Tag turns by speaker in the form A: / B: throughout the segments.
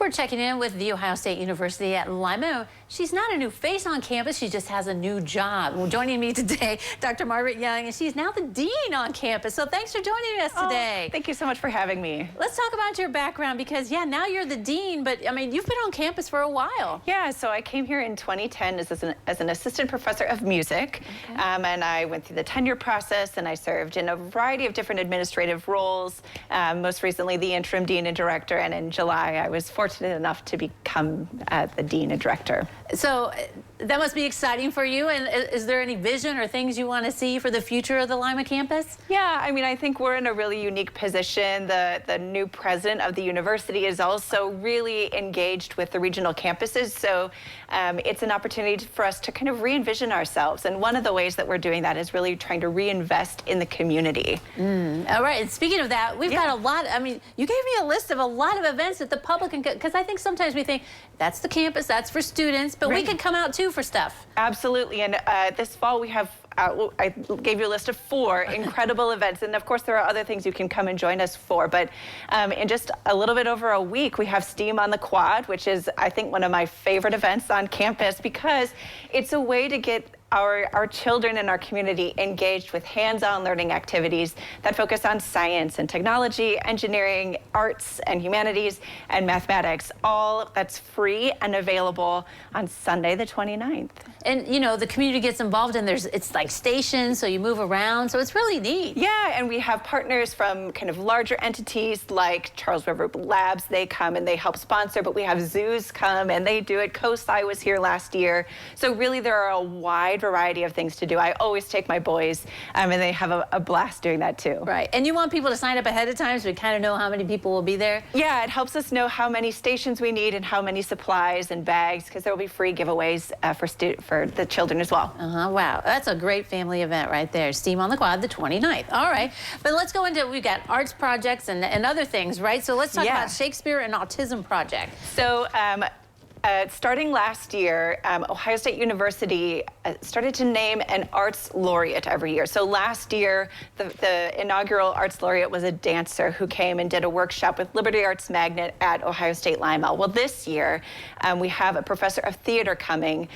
A: We're checking in with the Ohio State University at Lima. She's not a new face on campus, she just has a new job. Well, joining me today, Dr. Margaret Young, and she's now the dean on campus. So thanks for joining us today.
B: Thank you so much for having me.
A: Let's talk about your background because, yeah, now you're the dean, but, I mean, you've been on campus for a while.
B: Yeah, so I came here in 2010 as an assistant professor of music, and I went through the tenure process, and I served in a variety of different administrative roles, most recently the interim dean and director, and in July I was fortunate enough to become the dean and director.
A: So that must be exciting for you, and is there any vision or things you want to see for the future of the Lima campus?
B: Yeah, I mean, I think we're in a really unique position. The new president of the university is also really engaged with the regional campuses, so it's an opportunity for us to kind of re-envision ourselves, and one of the ways that we're doing that is really trying to reinvest in the community.
A: All right, and speaking of that, we've got a lot, I mean, you gave me a list of a lot of events that the public can, because I think sometimes we think, that's the campus, that's for students, but we can come out too for stuff.
B: Absolutely, and this fall we have I gave you a list of 4 incredible events, and of course there are other things you can come and join us for, but in just a little bit over a week we have STEAM on the Quad, which is I think one of my favorite events on campus because it's a way to get our children and our community engaged with hands-on learning activities that focus on science and technology, engineering, arts and humanities, and mathematics. All that's free and available on Sunday the 29th.
A: And you know, the community gets involved and it's like stations, so you move around, so it's really neat.
B: Yeah, and we have partners from kind of larger entities like Charles River Labs. They come and they help sponsor, but we have zoos come and they do it. COSI was here last year. So really there are a wide variety of things to do. I always take my boys and they have a blast doing that too.
A: Right, and you want people to sign up ahead of time so we kind of know how many people will be there?
B: Yeah, it helps us know how many stations we need and how many supplies and bags, because there will be free giveaways for the children as well.
A: Wow, that's a great family event right there. STEAM on the Quad, the 29th. All right, but let's go into, we've got arts projects and other things, right? So let's talk about Shakespeare and Autism Project.
B: So starting last year, Ohio State University started to name an arts laureate every year. So last year, the inaugural arts laureate was a dancer who came and did a workshop with Liberty Arts Magnet at Ohio State Lima. Well, this year, we have a professor of theater coming.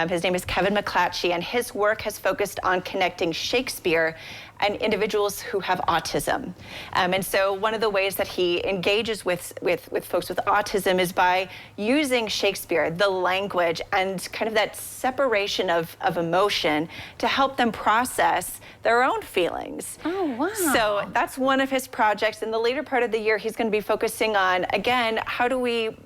B: His name is Kevin McClatchy, and his work has focused on connecting Shakespeare and individuals who have autism. And so one of the ways that he engages with folks with autism is by using Shakespeare, the language, and kind of that separation of emotion to help them process their own feelings.
A: Oh, wow.
B: So that's one of his projects. In the later part of the year, he's going to be focusing on, again, how do we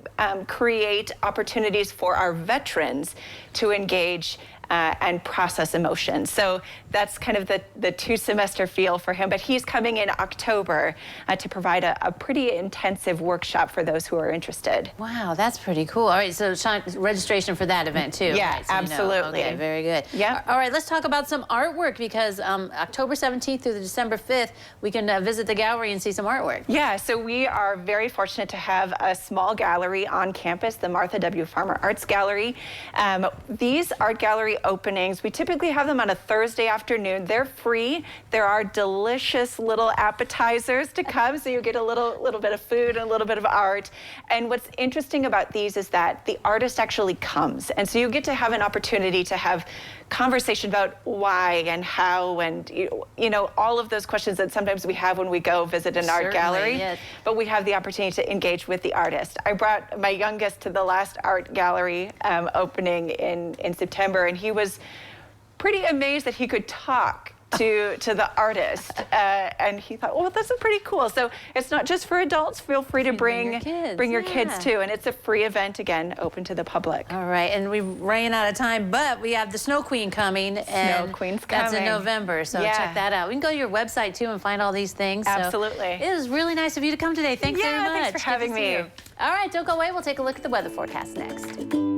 B: create opportunities for our veterans to engage and process emotions. So that's kind of the 2-semester feel for him, but he's coming in October to provide a pretty intensive workshop for those who are interested.
A: Wow, that's pretty cool. All right, so registration for that event too.
B: Yeah,
A: right, so
B: absolutely.
A: You know. Okay, very good.
B: Yeah.
A: All right, let's talk about some artwork because October 17th through the December 5th, we can visit the gallery and see some artwork.
B: Yeah, so we are very fortunate to have a small gallery on campus, the Martha W. Farmer Arts Gallery. These art gallery openings, we typically have them on a Thursday afternoon. They're free. There are delicious little appetizers to come, so you get a little bit of food and a little bit of art. And what's interesting about these is that the artist actually comes, and so you get to have an opportunity to have conversation about why and how and you know all of those questions that sometimes we have when we go visit an art gallery.
A: Yes.
B: But we have the opportunity to engage with the artist. I brought my youngest to the last art gallery opening in September, and he was pretty amazed that he could talk to the artist, and he thought, well, this is pretty cool. So it's not just for adults. Feel free to bring your kids too, and it's a free event, again, open to the public.
A: All right, and we ran out of time, but we have the Snow Queen coming, and
B: Snow Queen's
A: that's
B: coming
A: in November, so check that out. We can go to your website too and find all these things.
B: Absolutely.
A: So it was really nice of you to come today. Thanks very much.
B: Thanks for having me.
A: All right, don't go away. We'll take a look at the weather forecast next.